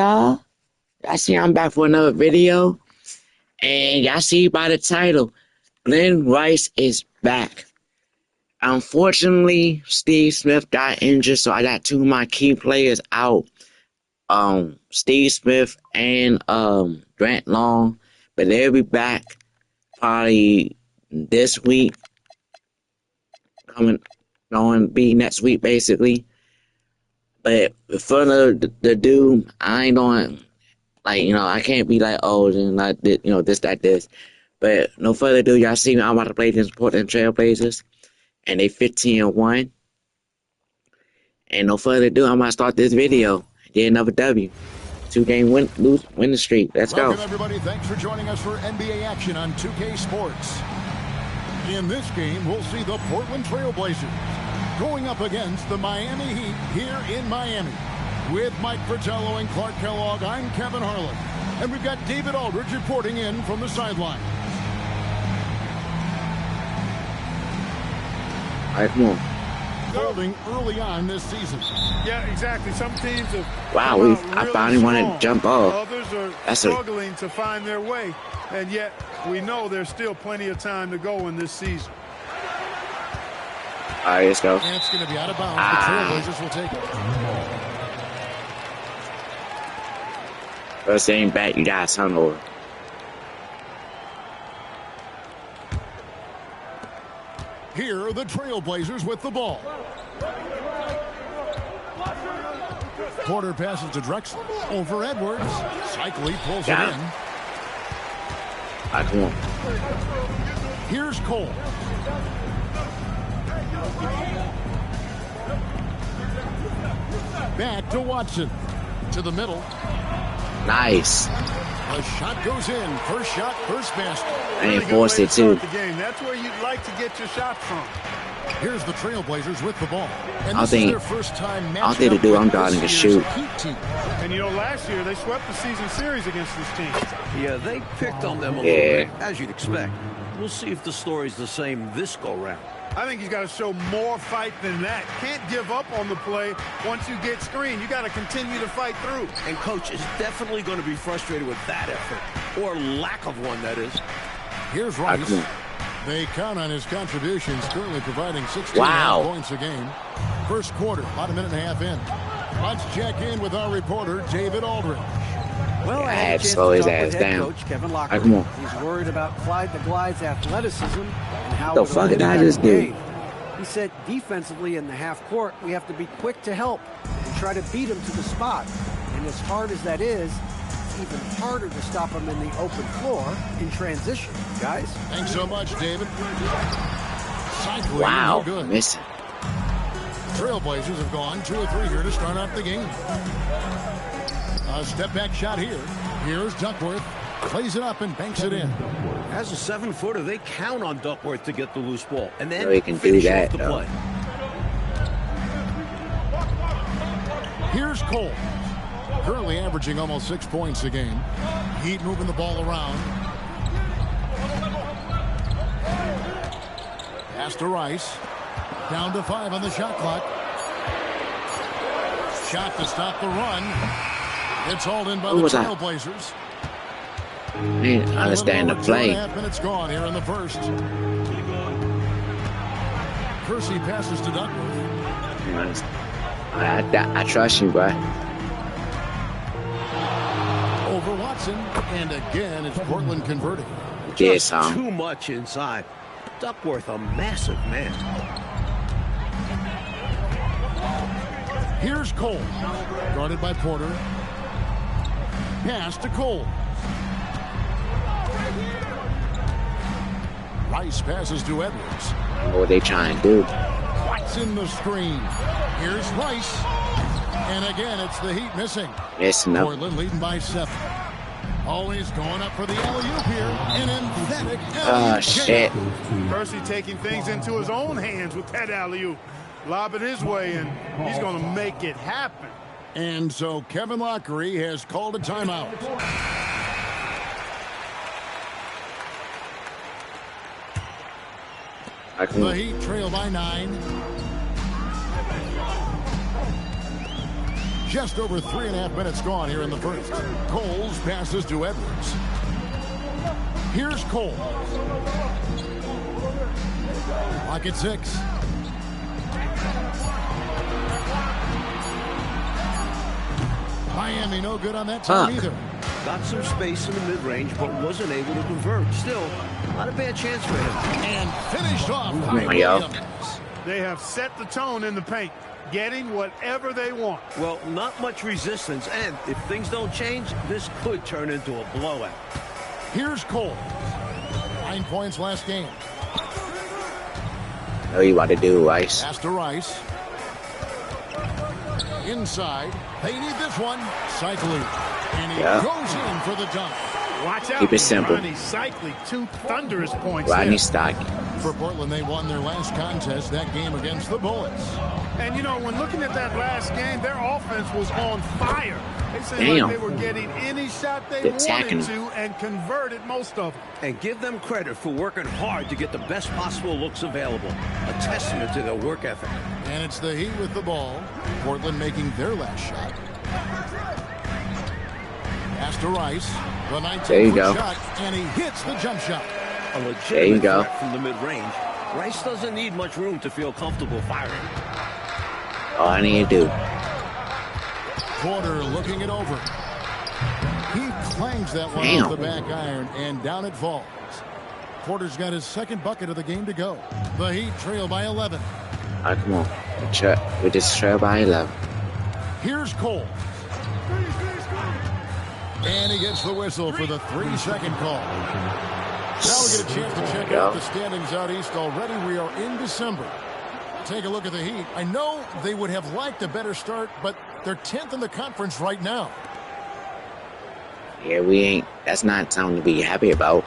Y'all, I see I'm back for another video, and y'all see by the title, Glen Rice is back. Unfortunately, Steve Smith got injured, so I got two of my key players out. Steve Smith and Grant Long, but they'll be back probably this week. Going to be next week basically. But for the dude, I ain't on. Like, I can't be like, oh, then like, this, that, this. But no further ado, y'all see me. I'm about to play against Portland Trailblazers, and they 15-1. And no further ado, I'm gonna start this video. Get another W. 2-game winning streak. Let's go. Welcome everybody. Thanks for joining us for NBA action on 2K Sports. In this game, we'll see the Portland Trailblazers going up against the Miami Heat here in Miami. With Mike Fratello and Clark Kellogg, I'm Kevin Harlan. And we've got David Aldridge reporting in from the sideline. All right, come on. Holding early on this season. Yeah, exactly. Some teams have I finally want to jump off. Others are struggling to find their way, and yet we know there's still plenty of time to go in this season. All right, let's go. And it's going to be out of bounds. The Trailblazers will take it. First aim back, you got turnover. Here are the Trailblazers with the ball. Porter passes to Drexler. Over Edwards. Cycli pulls it in. I come on. Here's Cole. Back to Watson. To the middle. Nice. A shot goes in. First shot, first basket. I ain't forced it too. That's where you'd like to get your shot from. Here's the Trailblazers with the ball. And I this think is their first time I'll think to do. I'm driving to shoot. And last year they swept the season series against this team. Yeah, they picked on them a little bit, as you'd expect. We'll see if the story's the same this go round. I think he's got to show more fight than that. Can't give up on the play once you get screened. You got to continue to fight through. And Coach is definitely going to be frustrated with that effort, or lack of one, that is. Here's Rice. They count on his contributions, currently providing 16 points a game. First quarter, about a minute and a half in. Let's check in with our reporter, David Aldridge. Well, I had to slow his ass down. Coach Kevin Locker. Come on. He's worried about Clyde the Glide's athleticism and how the fuck did I just do? He said defensively in the half court, we have to be quick to help and try to beat him to the spot. And as hard as that is, it's even harder to stop him in the open floor in transition, guys. Thanks so much, David. Cycli, wow, no good. missing. Trailblazers have gone 2 or 3 here to start out the game. A step-back shot here. Here's Duckworth. Plays it up and banks it in. As a 7-footer, they count on Duckworth to get the loose ball. And then he can do that, the play. Here's Cole. Currently averaging almost 6 points a game. Heat moving the ball around. Pass to Rice. Down to 5 on the shot clock. Shot to stop the run. It's hauled in by the Trailblazers. I didn't understand the play. 2.5 minutes gone here in the first. Kersey passes to Duckworth. I trust you, bro. Over Watson. And again, it's Portland converting. Just too much inside. Duckworth, a massive man. Here's Cole. Guarded by Porter. Pass to Cole. Rice passes to Edwards. What they trying to do? Watson the screen. Here's Rice. And again, it's the Heat missing. Missing up. Portland leading by 7. Always going up for the alley-oop here. An emphatic alley-oop. Shit. Percy taking things into his own hands with that alley-oop. Lob it his way, and he's going to make it happen. And so Kevin Lockery has called a timeout. The Heat trail by 9. Just over 3.5 minutes gone here in the first. Coles passes to Edwards. Here's Cole. Lock at 6. Miami no good on that time either. Got some space in the mid-range, but wasn't able to convert. Still, not a bad chance for him. And finished off by Williams. They have set the tone in the paint, getting whatever they want. Well, not much resistance, and if things don't change, this could turn into a blowout. Here's Cole. 9 points last game. Know you want to do, Rice. Pass to Rice. Inside. They need this one. Cycling. And he goes in for the dunk. Watch out. Keep it simple. Ronnie Cycling, 2 thunderous points. Rodney Stockton. For Portland, they won their last contest, that game against the Bullets. And, you know, when looking at that last game, their offense was on fire. They seemed like they were getting any shot they wanted to and converted most of them. And give them credit for working hard to get the best possible looks available. A testament to their work ethic. And it's the Heat with the ball. Portland making their last shot. Pass to Rice. The 19-foot shot, and he hits the jump shot. A legitimate threat from the mid-range. Rice doesn't need much room to feel comfortable firing. All I need to do. Porter looking it over. He clangs that one off the back iron, and down it falls. Porter's got his second bucket of the game to go. The Heat trail by 11. All right, come on. We just trail by 11. Here's Cole. And he gets the whistle for the 3-second call. Now we get a chance to check out the standings out east already. We are in December. Take a look at the Heat. I know they would have liked a better start, but they're 10th in the conference right now. Yeah, we ain't. That's not something to be happy about.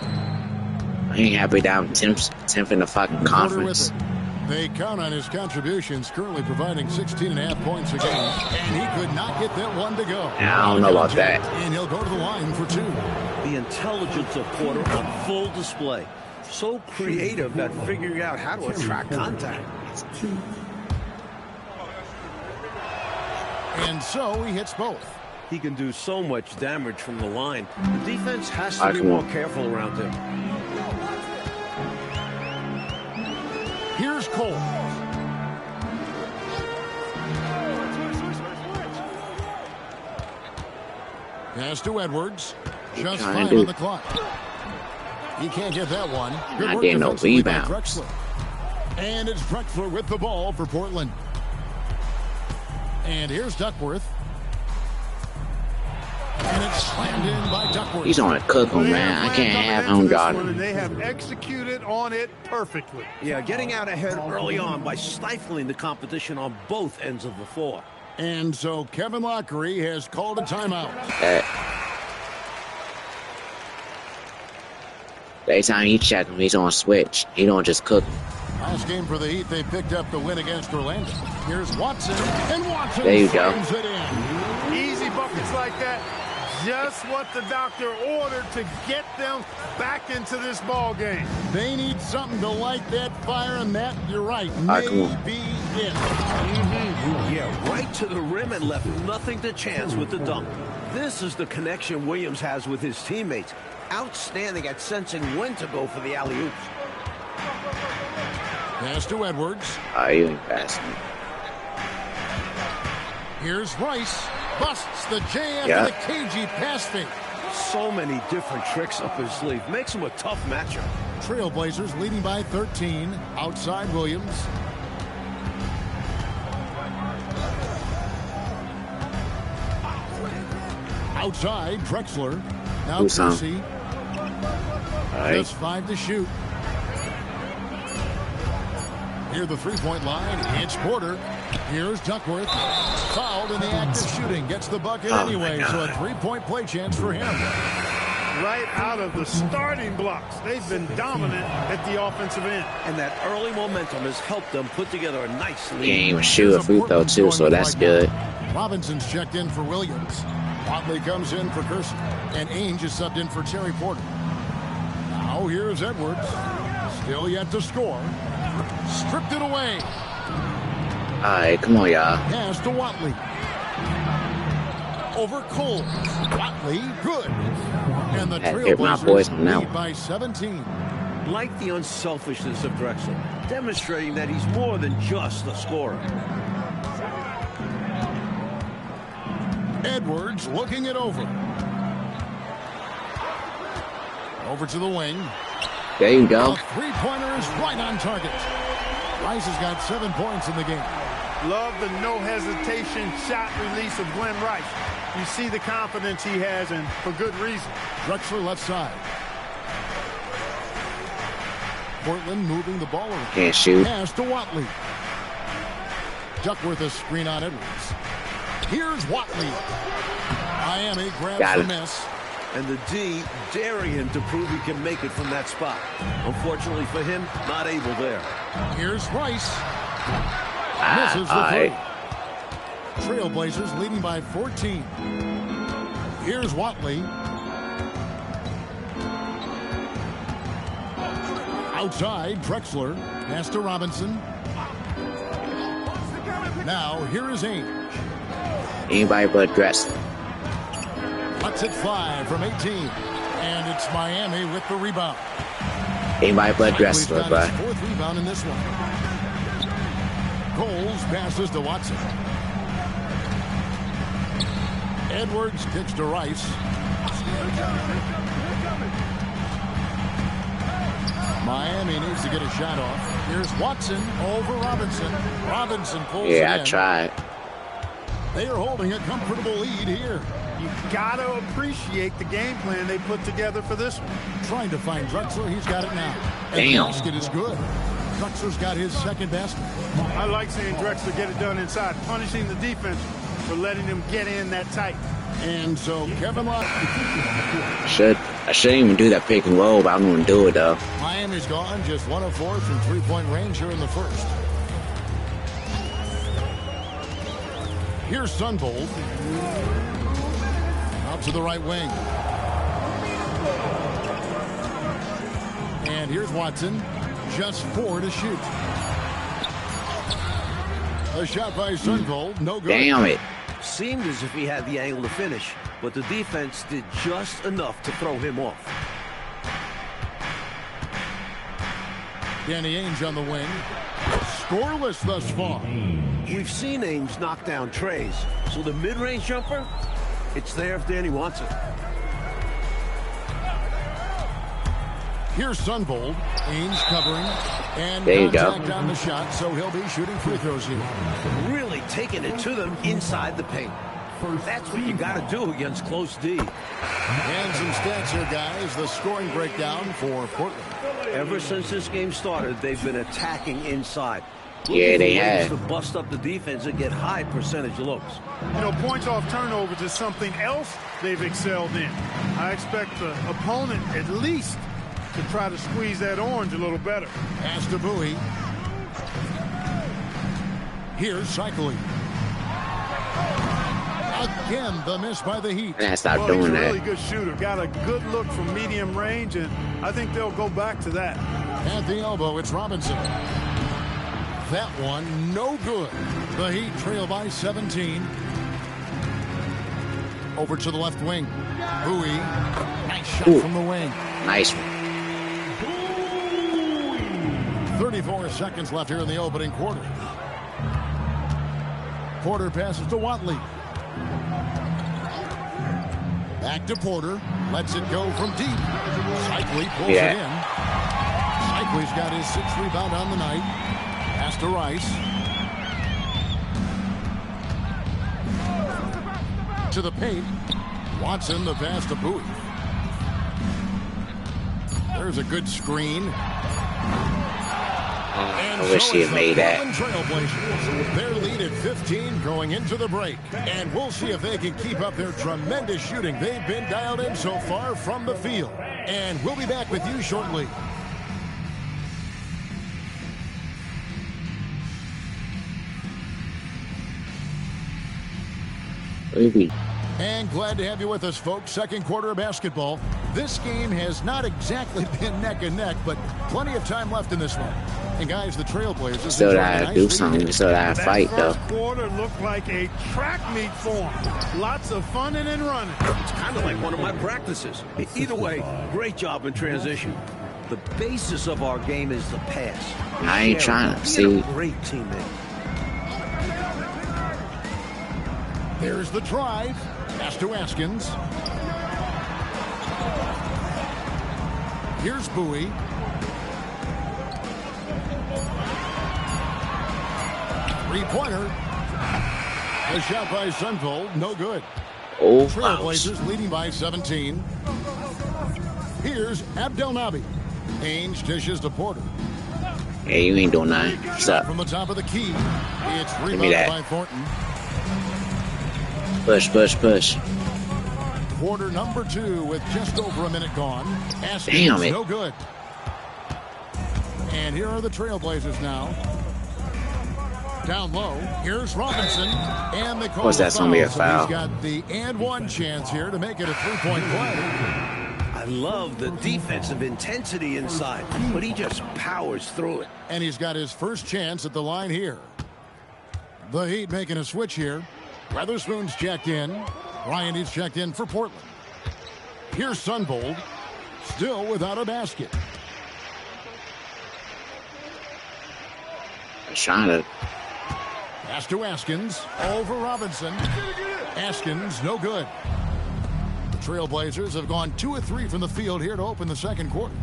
I ain't happy down 10th in the fucking conference. They count on his contributions, currently providing 16.5 points a game, and he could not get that one to go. I don't know about that. And he'll go to the line for 2. The intelligence of Porter on full display. So creative at figuring out how to attract contact. And so he hits both. He can do so much damage from the line. The defense has to be more careful around him. Here's Cole. Pass to Edwards. Just 5 on the clock. He can't get that one. Good work defensively by Drexler. And it's Drexler with the ball for Portland. And here's Duckworth. And it's slammed in by Duckworth. He's on a cook on, man. I can't have home guard. They have executed on it perfectly. Yeah, getting out ahead early on by stifling the competition on both ends of the floor. And so Kevin Lockery has called a timeout. Every time he check him, he's on switch. He don't just cook him. Last game for the Heat, they picked up the win against Orlando. Here's Watson, and Watson there you go. It in. Easy buckets like that. Just what the doctor ordered to get them back into this ball game. They need something to light that fire, and that, you're right, may be it. Yeah, right to the rim and left nothing to chance with the dunk. This is the connection Williams has with his teammates. Outstanding at sensing when to go for the alley-oops. Pass to Edwards. You ain't passing me. Here's Rice. Busts the J after the cagey pass fake. So many different tricks up his sleeve. Makes him a tough matchup. Trailblazers leading by 13. Outside Williams. Outside Drexler. Now Percy. Just 5 to shoot. Near the three-point line, it's Porter. Here's Duckworth. Fouled in the act of shooting. Gets the bucket anyway, so a three-point play chance for him. Right out of the starting blocks. They've been dominant at the offensive end. And that early momentum has helped them put together a nice lead. He ain't even shoot a free throw, too, so that's good. Robinson's checked in for Williams. Watley comes in for Kirsten. And Ainge is subbed in for Terry Porter. Now here's Edwards. Still yet to score. Stripped it away. All right, come on, y'all. Pass to Watley. over Cole. Watley, good. And the Hit my boys Trailblazers now. lead by 17. Like the unselfishness of Drexler, demonstrating that he's more than just a scorer. Edwards looking it over. Over to the wing. There you go. A three-pointer is right on target. Rice has got 7 points in the game. Love the no-hesitation shot release of Glen Rice. You see the confidence he has, and for good reason. Drexler left side. Portland moving the ball around. Can't shoot. Pass to Watley. Duckworth a screen on Edwards. Here's Watley. Miami grabs Got the it. miss. And the D daring him to prove he can make it from that spot. Unfortunately for him, not able there. Here's Rice. Misses the three. Trailblazers leading by 14. Here's Watley. Outside, Drexler. Pass to Robinson. Now, here is Ainge. Anybody but Drexler. Lets it fly from 18. And it's Miami with the rebound. Anybody but We've Drexler, got bro. his fourth rebound in this one. Coles passes to Watson. Edwards kicks to Rice. Miami needs to get a shot off. Here's Watson over Robinson. Robinson pulls it in. Yeah, I tried. They are holding a comfortable lead here. You got to appreciate the game plan they put together for this one. Trying to find Drexler. He's got it now. And Damn. the basket is good. Drexler's got his second basket. I like seeing Drexler get it done inside, punishing the defense for letting them get in that tight. And so Kevin Love. I shouldn't even do that pick and roll, but I'm gonna do it though. Miami's gone just 1 of 4 from three-point range here in the first. Here's Sunbolt. Out to the right wing. And here's Watson. Just 4 to shoot. A shot by Sunbolt. No good. Damn it. Seemed as if he had the angle to finish, but the defense did just enough to throw him off. Danny Ainge on the wing. Scoreless thus far. We've seen Ainge knock down trays, so the mid-range jumper, it's there if Danny wants it. Here's Sunbolt. Ainge covering. And there you go. contact on the shot, so he'll be shooting free throws here. Really taking it to them inside the paint. That's what you got to do against close D. And some stats here, guys. The scoring breakdown for Portland. Ever since this game started, they've been attacking inside. Yeah, they have. To bust up the defense and get high percentage looks. You know, points off turnovers is something else they've excelled in. I expect the opponent at least to try to squeeze that orange a little better. Pass to Bowie. Here's Cycling. Again, the miss by the Heat. I stop Well, doing he's a that. really good shooter. Got a good look from medium range, and I think they'll go back to that. At the elbow, it's Robinson. That one, no good. The Heat trail by 17. Over to the left wing. Bowie. Nice shot Ooh. from the wing. Nice one. 34 seconds left here in the opening quarter. Porter passes to Watley. Back to Porter. Lets it go from deep. Cycli pulls it in. Cycli's got his 6th rebound on the night. Pass to Rice. To the paint. Watson, the pass to Bowie. There's a good screen. I wish he had made that. Trailblazers. Their lead at 15 going into the break. And we'll see if they can keep up their tremendous shooting. They've been dialed in so far from the field. And we'll be back with you shortly. Maybe. And glad to have you with us, folks. Second quarter of basketball. This game has not exactly been neck and neck, but plenty of time left in this one. And guys, the Trailblazers Still gotta do something. Still gotta fight, though. That first quarter looked like a track meet for him. Lots of funning and running. It's kind of like one of my practices. Either way, great job in transition. The basis of our game is the pass. I ain't trying to see. A great teammate. There's the drive. Pass to Askins. Here's Bowie. Three-pointer. The shot by Sunvold, no good. Oh, Trailblazers leading by 17. Here's Abdelnaby. Ainge dishes to Porter. Hey, you ain't doing nothing. What's up? From the top of the key. It's me rebounded that. by Thornton. Push, push, push. Quarter number 2 with just over a minute gone. Askins, Damn it. no good. And here are the Trailblazers now. Down low, here's Robinson, and they call course that's gonna be a so foul. he's got the and one chance here to make it a three-point play. I love the defensive intensity inside, but he just powers through it. And he's got his first chance at the line here. The Heat making a switch here. Weatherspoon's checked in. Ryan is checked in for Portland. Here's Sunvold, still without a basket. Trying to. Pass to Askins, over Robinson. Askins, no good. The Trailblazers have gone 2 of 3 from the field here to open the second quarter.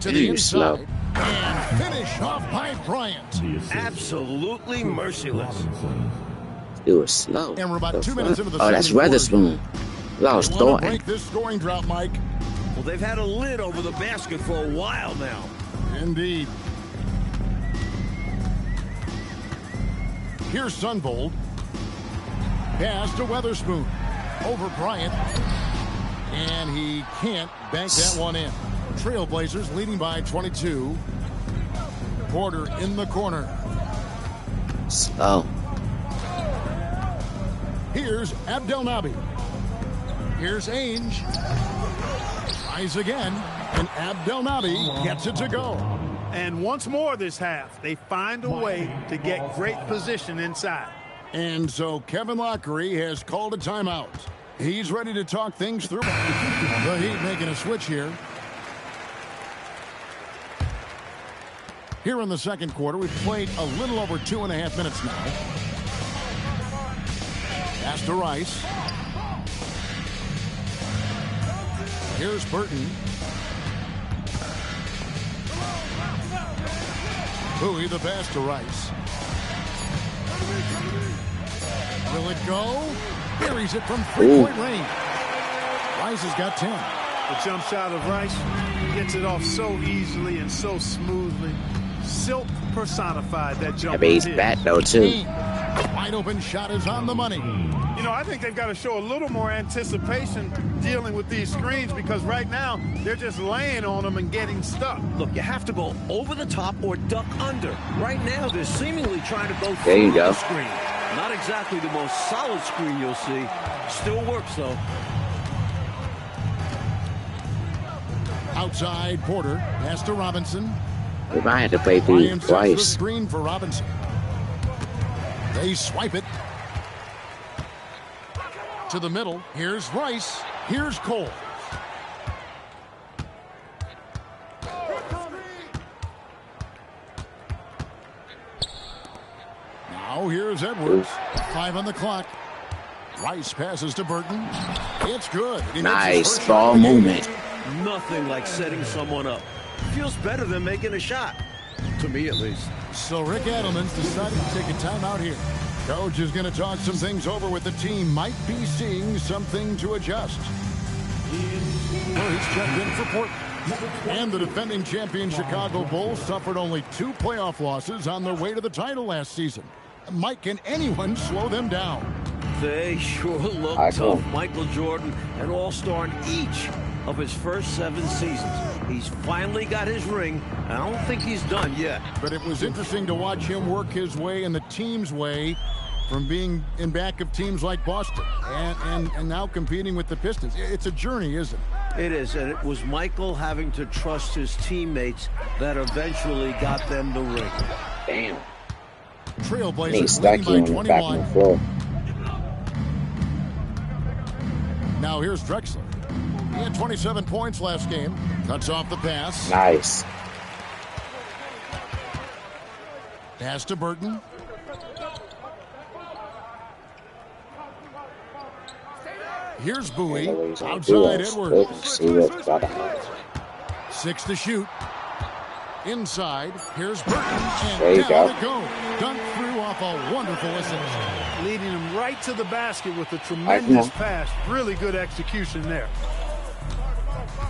To the inside, slow. and finish off by Bryant. Absolutely merciless. It was slow. And we're about The 2 minutes fuck? into the Oh, that's second quarter. Weatherspoon. Lost Want to Thornton. break this scoring drought, Mike? Well, they've had a lid over the basket for a while now. Indeed. Here's Sunvold. Pass to Weatherspoon. Over Bryant. And he can't bank that one in. Trailblazers leading by 22. Porter in the corner. Slow. Here's Abdelnaby. Here's Ainge. Tries again. And Abdelnaby gets it to go. And once more this half, they find a way to get great position inside. And so Kevin Lockery has called a timeout. He's ready to talk things through. The Heat making a switch here. Here in the second quarter, we've played a little over 2.5 minutes now. Pass to Rice. Here's Burton. Bowie, the pass to Rice. Will it go? Buries it from three-point range. Rice has got 10. The jump shot of Rice gets it off so easily and so smoothly. Silk personified that jump. That bass back though too. Wide open shot is on the money. You know, I think they've got to show a little more anticipation dealing with these screens because right now they're just laying on them and getting stuck. Look, you have to go over the top or duck under. Right now, they're seemingly trying to go There you through go. the screen. Not exactly the most solid screen you'll see. Still works, though. Outside, Porter. Pass to Robinson. We might have to play through Ryan sets the twice. screen for Robinson. They swipe it. To the middle. Here's Rice. Here's Cole. Now here's Edwards. 5 on the clock. Rice passes to Burton. It's good. He makes his Nice first ball shot of the game. movement. Nothing like setting someone up. Feels better than making a shot. To me, at least. So Rick Adelman's decided to take a timeout here. Coach is going to talk some things over with the team. Might be seeing something to adjust. Well, he's checked in for Portland. And the defending champion Chicago Bulls suffered only 2 playoff losses on their way to the title last season. Mike, can anyone slow them down? They sure look I tough. know. Michael Jordan, an all-star in each of his first 7 seasons. He's finally got his ring. I don't think he's done yet. But it was interesting to watch him work his way and the team's way from being in back of teams like Boston and now competing with the Pistons. It's a journey, isn't it? It is, and it was Michael having to trust his teammates that eventually got them the ring. Damn. Trailblazers leading by 21. Now here's Drexler. He had 27 points last game. Cuts off the pass. Nice. Pass to Burton. Here's Bowie. Outside Edwards. 6 to shoot. Inside. Here's Burton. And there you down go. it goes. Dunked through off a wonderful assist. Leading him right to the basket with a tremendous pass. Really good execution there.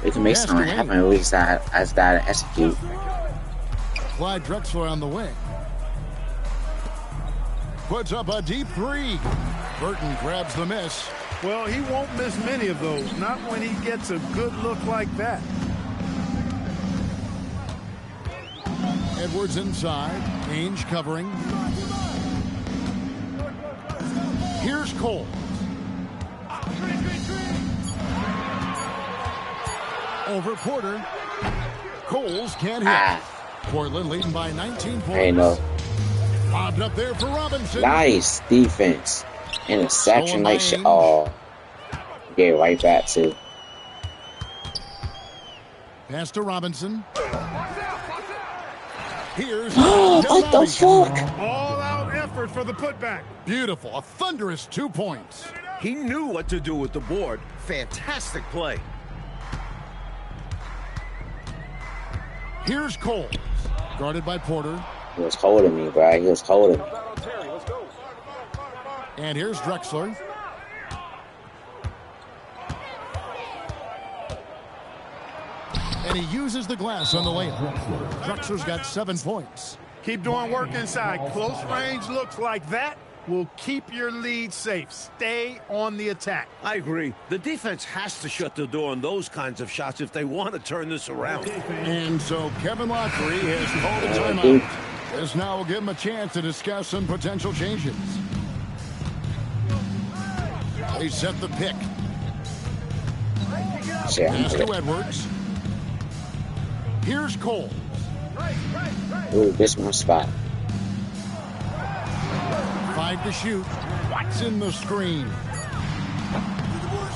We can make something happen at least as that execute. Clyde Drexler on the wing. Puts up a deep three. Burton grabs the miss. Well, he won't miss many of those. Not when he gets a good look like that. Edwards inside. Ainge covering. Here's Cole. Over Porter. Coles can't hit. Portland leading by 19 points. Hey, no. Lobbed up there for Robinson. Nice defense. Interception like shit. Oh. Get right back to. Pass to Robinson. Here's what the fuck? All-out effort for the putback. Beautiful. A thunderous 2 points. He knew what to do with the board. Fantastic play. Here's Cole. Guarded by Porter. He was holding me, bro. He was holding me. And here's Drexler. And he uses the glass on the layup. Drexler's got 7 points. Keep doing work inside. Close range looks like that will keep your lead safe. Stay on the attack. I agree. The defense has to shut the door on those kinds of shots if they want to turn this around. And so Kevin Lockery has called a timeout. This now will give him a chance to discuss some potential changes. They set the pick. Pass to Edwards. Here's Cole. Ooh, this one spot. 5 to shoot. Watson the screen.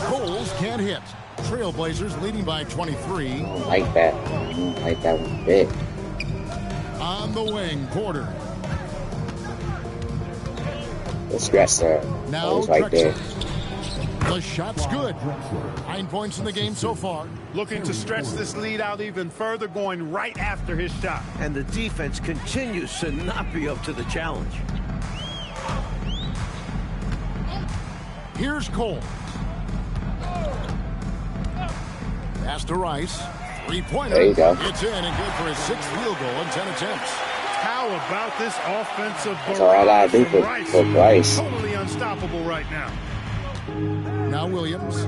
Coles can't hit. Trailblazers leading by 23. I don't like that. I don't like that one bit. On the wing, Porter. The stretch there. Now right there. The shot's good. 9 points in the game so far. Looking to stretch this lead out even further, going right after his shot. And the defense continues to not be up to the challenge. Here's Cole. Pass to Rice. 3-pointer. There you go. It's in and good for his 6th field goal in 10 attempts. How about this offensive That's all I gotta do for Rice. Totally unstoppable right now. Now Williams.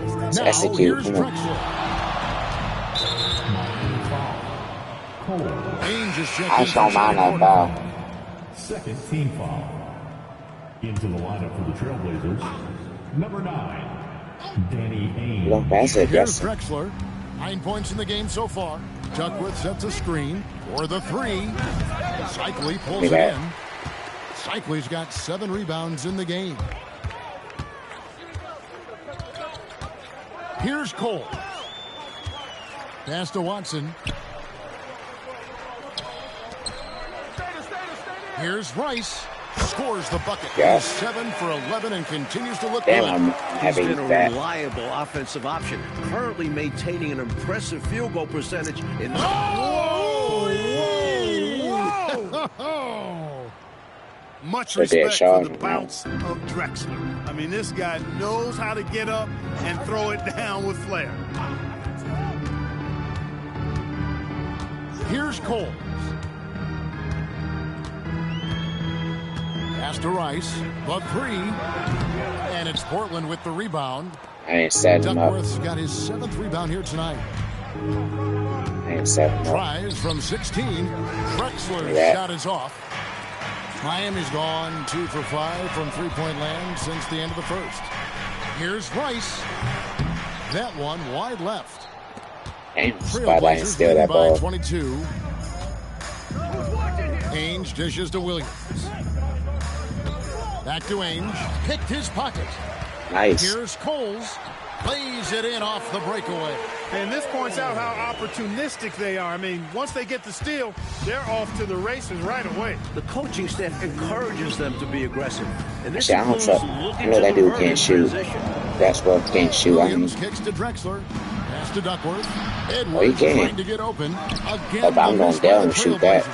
Let's Now execute. here's Come on. Drexler. Ainge is checked I in don't for mind second that quarter. foul. Second team foul. Into the lineup for the Trailblazers, number 9, Danny Ainge. Don't pass it, Here's yes. Drexler. 9 points in the game so far. Duckworth sets a screen for the 3. Cycli pulls it in. Cycli's got 7 rebounds in the game. Here's Cole. Pass to Watson. Here's Rice. Scores the bucket. Yes. 7 for 11 and continues to look Damn, good. I'm He's having been a that. reliable offensive option, currently maintaining an impressive field goal percentage in the... Whoa! Much But they're respect for charging, the bounce of Drexler. I mean, this guy knows how to get up and throw it down with flair. Here's Cole. Pass to Rice. The 3. And it's Portland with the rebound. I ain't set him up. Duckworth's got his 7th rebound here tonight. I And 7 Tries from 16. Drexler's shot is off. Miami's gone 2 for 5 from three-point land since the end of the first. Here's Rice. That one wide left. And Trailblazers leading by 22. Ainge dishes to Williams. Back to Ainge. Picked his pocket. Nice. Here's Coles. Lays it in off the breakaway. And this points out how opportunistic they are. I mean, once they get the steal, they're off to the races right away. The coaching staff encourages them to be aggressive. And this I know that dude can't shoot. That's what can't shoot. Williams kicks to Drexler. Pass to Duckworth. Edwards he can. trying to get open. Again, I'm going down and shoot that.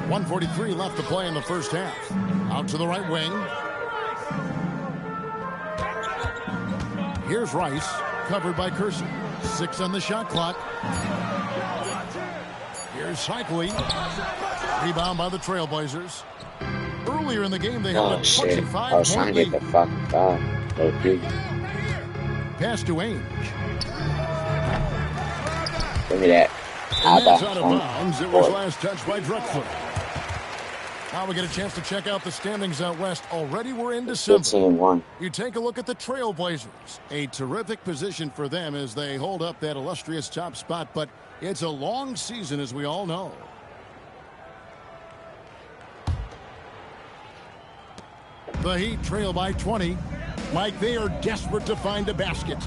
.143 left to play in the first half. Out to the right wing. Here's Rice, covered by Kersey. 6 on the shot clock. Here's Cycli. Rebound by the Trailblazers. Earlier in the game, they had a 25-point I was trying to get the fucking foul. Okay. Pass to Ainge. Give me that. And that's out of bounds. It was last touched by Drexler. Now we get a chance to check out the standings out west. Already we're in December. 15-1. You take a look at the Trailblazers. A terrific position for them as they hold up that illustrious top spot, but it's a long season, as we all know. The Heat trail by 20. Mike, they are desperate to find a basket.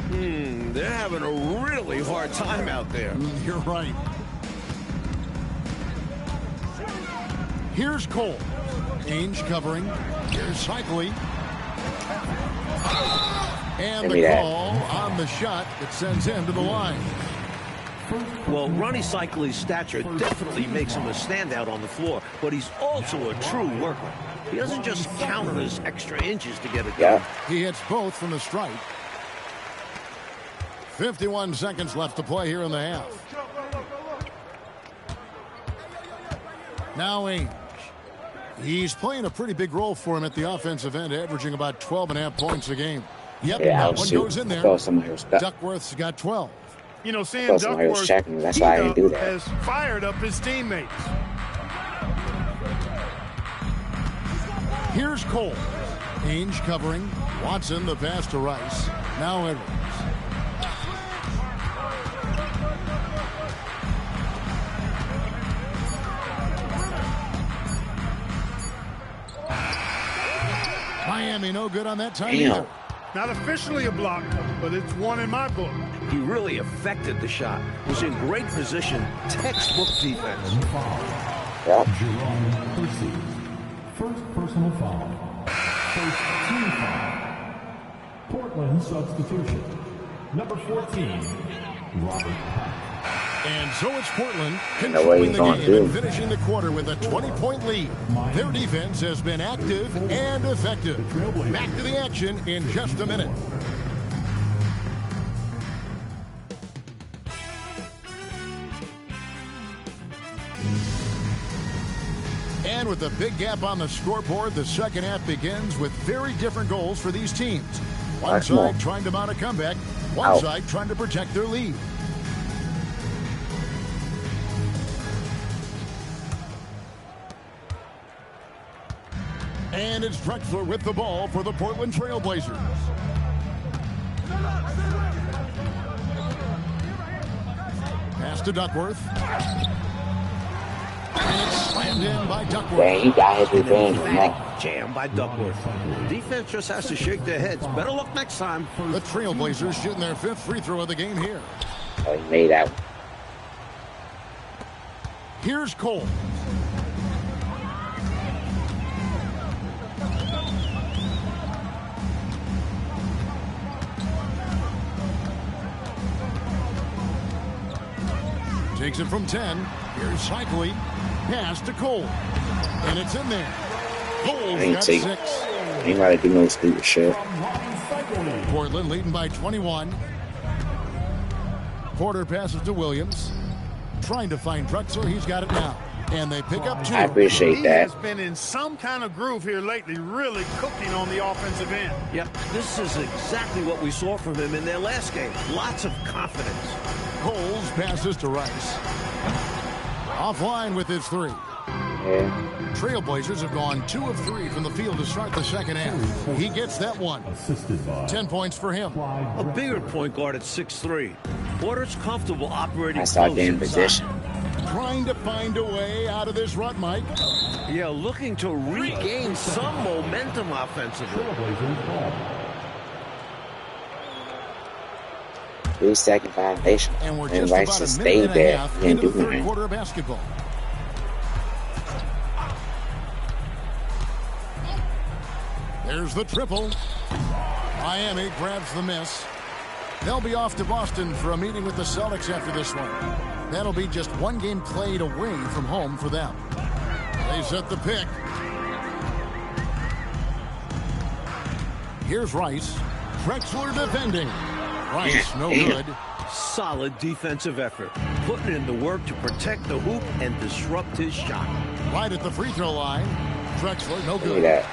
They're having a really hard time out there. You're right. Here's Cole. Ainge covering. Here's Cycli. And the call on the shot that sends him to the line. Well, Ronnie Cycli's stature definitely makes him a standout on the floor, but he's also a true worker. He doesn't just count on his extra inches to get it done. He hits both from the stripe. 51 seconds left to play here in the half. Now Ainge. He's playing a pretty big role for him at the offensive end, averaging about 12.5 points a game. Yep, that one goes in there. Duckworth's got 12. You know, seeing Duckworth that's why I didn't do that. Has fired up his teammates. Here's Cole. Ainge covering. Watson the pass to Rice. Now Edwards. Miami no good on that time either. Not officially a block, but it's one in my book. He really affected the shot. Was in great position. Textbook defense. Yep. First personal foul. First team foul. Portland substitution. Number 14, Robert. And so it's Portland controlling the game and finishing the quarter with a 20-point lead. Their defense has been active and effective. Back to the action in just a minute. And with a big gap on the scoreboard, the second half begins with very different goals for these teams. One side trying to mount a comeback, one side trying to protect their lead. And it's Drexler with the ball for the Portland Trailblazers. Pass to Duckworth. And it's slammed in by Duckworth. Yeah, he got his revenge. Jam by Duckworth. Defense just has to shake their heads. Better luck next time. The Trailblazers shooting their 5th free throw of the game here. Oh, he made out. Here's Cole. Takes it from 10. Here's Cycli. Pass to Cole. And it's in there. Cole's got 6. Ain't gotta do no stupid shit. Portland leading by 21. Porter passes to Williams. Trying to find Drexler. He's got it now. And they pick up 2. I appreciate He that. has been in some kind of groove here lately, really cooking on the offensive end. Yep, this is exactly what we saw from him in their last game. Lots of confidence. Coles passes to Rice. Offline with his 3. Yeah. Trailblazers have gone 2 of 3 from the field to start the second half. He gets that one. 10 points for him. A bigger point guard at 6'3". Porter's comfortable operating I saw close game inside. position. Trying to find a way out of this rut, Mike. Yeah, looking to regain some momentum offensively. 3-second violation. And we're And just Rice about just a minute stayed and a there. half He didn't into do the third nothing. quarter of basketball. There's the triple. Miami grabs the miss. They'll be off to Boston for a meeting with the Celtics after this one. That'll be just one game played away from home for them. They set the pick. Here's Rice. Drexler defending. Rice, no good. Solid defensive effort. Putting in the work to protect the hoop and disrupt his shot. Right at the free throw line. Drexler, no Look at good. that.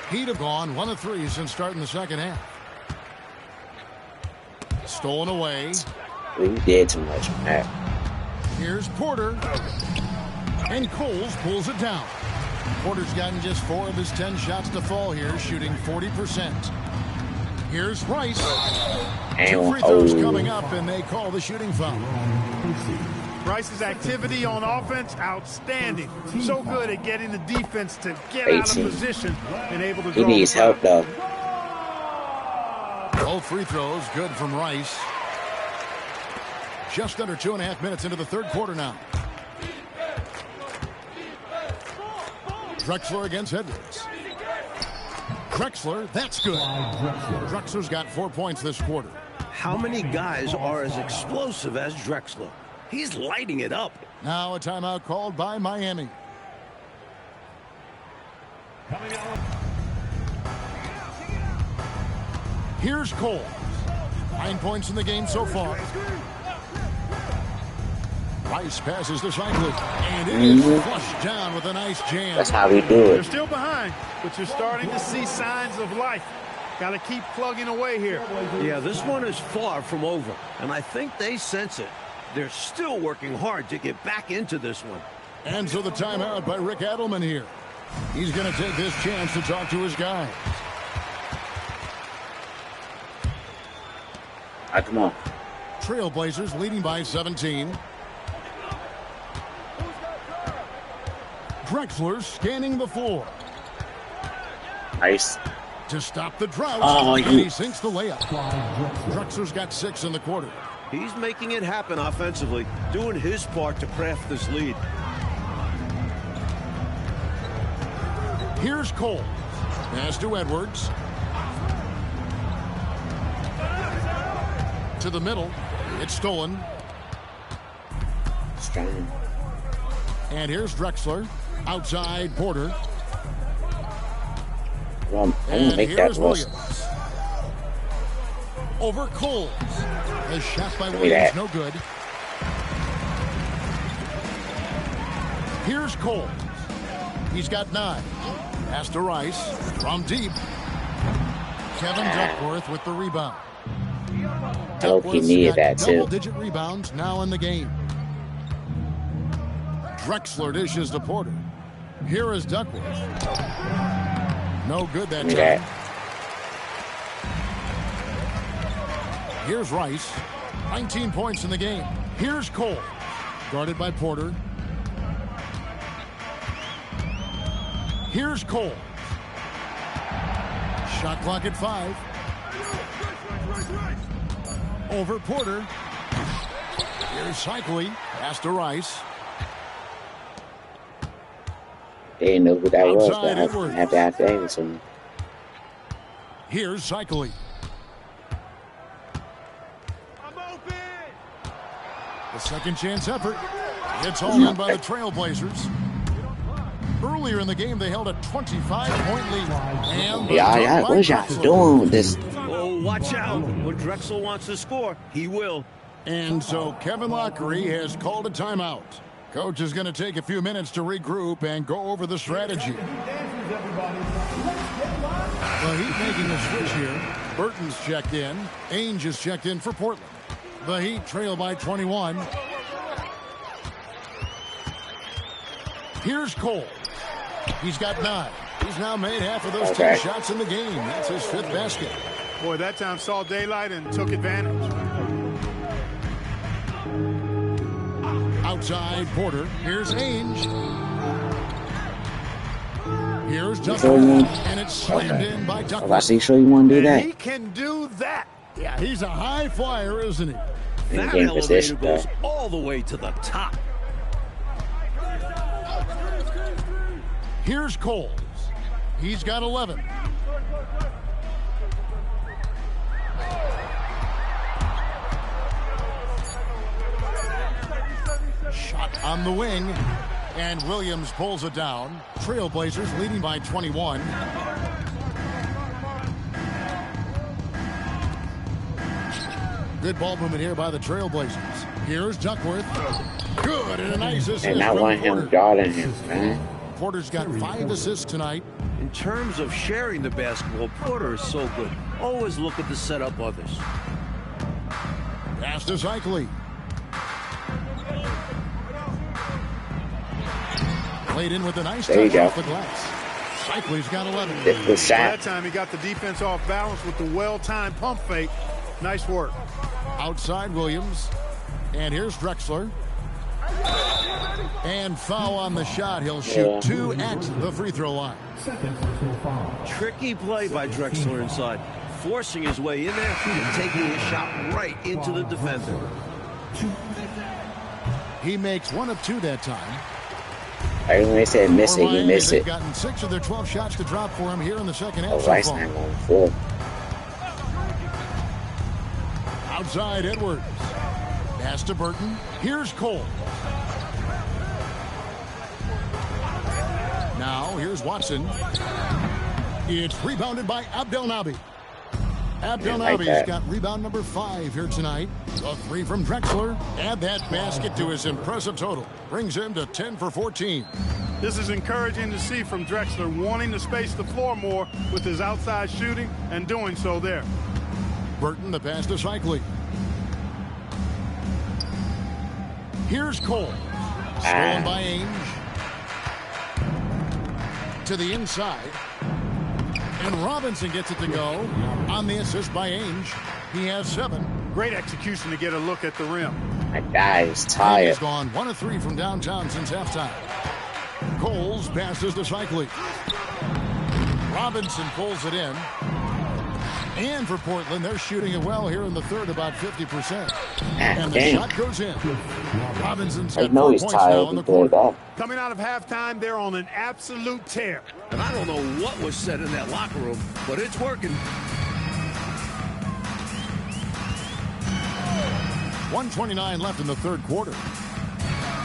He'd have gone 1 of 3 since starting the second half. Stolen away. We did too much on that. Here's Porter. And Coles pulls it down. Porter's gotten just 4 of his 10 shots to fall here, shooting 40%. Here's Rice. 2 free throws coming up, and they call the shooting foul. Rice's activity on offense, outstanding. So good at getting the defense to get out of 18. position and able to He draw needs the foul. help, though. Both free throws good from Rice. Just under 2.5 minutes into the third quarter now. Drexler against Edwards. Drexler, that's good. Drexler's got 4 points this quarter. How many guys are as explosive as Drexler? He's lighting it up. Now a timeout called by Miami. Here's Cole. 9 points in the game so far. Rice passes to Shifley, and it is flushed down with a nice jam. That's how we do They're it. still behind, but you're starting to see signs of life. Got to keep plugging away here. Yeah, this one is far from over, and I think they sense it. They're still working hard to get back into this one. And so the timeout by Rick Adelman here. He's going to take this chance to talk to his guy. All right, come on. Trailblazers leading by 17. Drexler scanning the floor. Nice. To stop the drought, Oh, and he sinks the layup. Drexler's got 6 in the quarter. He's making it happen offensively, doing his part to craft this lead. Here's Cole. Pass to Edwards. To the middle. It's stolen. Strong. And here's Drexler. Outside Porter. Well, I'm And gonna make that here's Wilson. Williams. Over Coles. A shot by me Williams, that. no good. Here's Cole. He's got 9. Pass to Rice. From deep. Kevin Duckworth with the rebound. I hope he Duckworth's needed got that, too. double-digit rebounds now in the game. Drexler dishes to Porter. Here is Duckworth. No good that Give me time. that. Here's Rice. 19 points in the game. Here's Cole. Guarded by Porter. Here's Cole. Shot clock at 5. Over Porter. Here's Cycli. Pass to Rice. They didn't know who that was, but Outside I Edwards. have that thing to me. Here's Cycli. The second chance effort. It's all in by the Trailblazers. Earlier in the game, they held a 25-point lead. And the Yeah, dunk what by is y'all Drexler. doing with this? Oh, watch out. When Drexler wants to score, he will. And so Kevin Lockery has called a timeout. Coach is going to take a few minutes to regroup and go over the strategy. The Heat making a switch here. Burton's checked in. Ainge is checked in for Portland. The Heat trail by 21. Here's Cole. He's got 9. He's now made half of those 10 shots in the game. That's his 5th basket. Boy, that time saw daylight and took advantage. Outside Porter. Here's Ainge. Here's Duckworth. And it's slammed in by Duckworth. I see, sure you want to do that. He can do that. Yeah, he's a high flyer, isn't he? That elevator goes all the way to the top. Here's Coles. He's got 11. Shot on the wing. And Williams pulls it down. Trailblazers leading by 21. Good ball movement here by the Trailblazers. Here's Duckworth. Good, and a nice assist. And I want him guarding him, man. Porter's got 5 assists tonight. In terms of sharing the basketball, Porter is so good. Always looking to set up others. Pass to Cycli. Played in with a nice touch off the glass. Cycli's got 11. That time he got the defense off balance with the well-timed pump fake. Nice work. Outside Williams. And here's Drexler. And foul on the shot. He'll shoot 2 at the free throw line. Tricky play by Drexler inside. Forcing his way in there and taking his shot right into the defender. He makes 1 of 2 that time. When they said miss it, he missed it. They've gotten 6 of their 12 shots to drop for him here in the second half. Rice not going full. Outside Edwards. Pass to Burton. Here's Cole. Now here's Watson. It's rebounded by Abdelnaby. Abdelnaby's got rebound number 5 here tonight. A 3 from Drexler. Add that basket to his impressive total. Brings him to 10 for 14. This is encouraging to see from Drexler, wanting to space the floor more with his outside shooting and doing so there. Burton, the pass to Cycli. Here's Cole. Stolen by Ainge. To the inside. And Robinson gets it to go on the assist by Ainge. He has 7. Great execution to get a look at the rim. That guy is tired. He's gone 1 of 3 from downtown since halftime. Coles passes to Cycli. Robinson pulls it in. And for Portland, they're shooting it well here in the third, about 50%. And the shot goes in. Robinson's got 4 points now in the quarter. Coming out of halftime, they're on an absolute tear. And I don't know what was said in that locker room, but it's working. 1:29 left in the third quarter.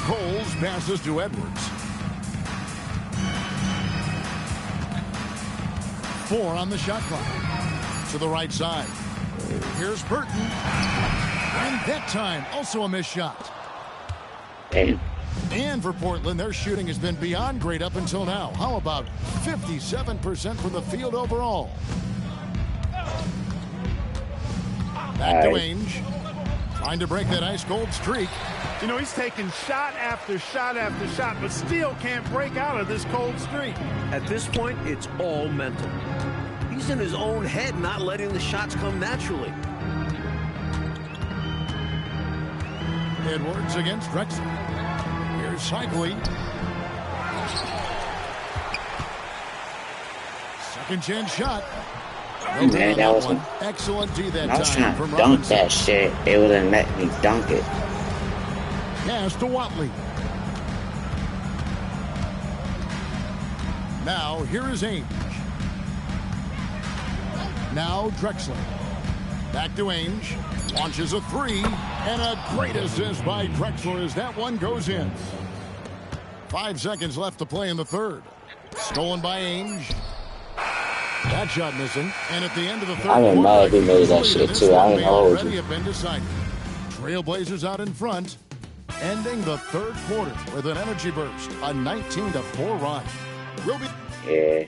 Coles passes to Edwards. 4 on the shot clock. To the right side. Here's Burton. And that time, also a missed shot. Damn. And for Portland, their shooting has been beyond great up until now. How about 57% from the field overall? Back to Ainge. Trying to break that ice-cold streak. You know, he's taking shot after shot after shot, but still can't break out of this cold streak. At this point, it's all mental. He's in his own head, not letting the shots come naturally. Edwards against Drexler. Here's Cycli. Second chance shot. Man, that was one. Excellent D that time. I was trying to dunk that shit. They wouldn't let me dunk it. Pass to Watley. Now here is Ainge. Now Drexler. Back to Ainge. Launches a 3. And a great assist by Drexler as that one goes in. 5 seconds left to play in the third. Stolen by Ainge. That shot missing. And at the end of the third I didn't know if he made that shit too. I ain't hold you. Have been decided. Trailblazers out in front. ending the third quarter with an energy burst, a 19-4 run. We'll be... Yeah.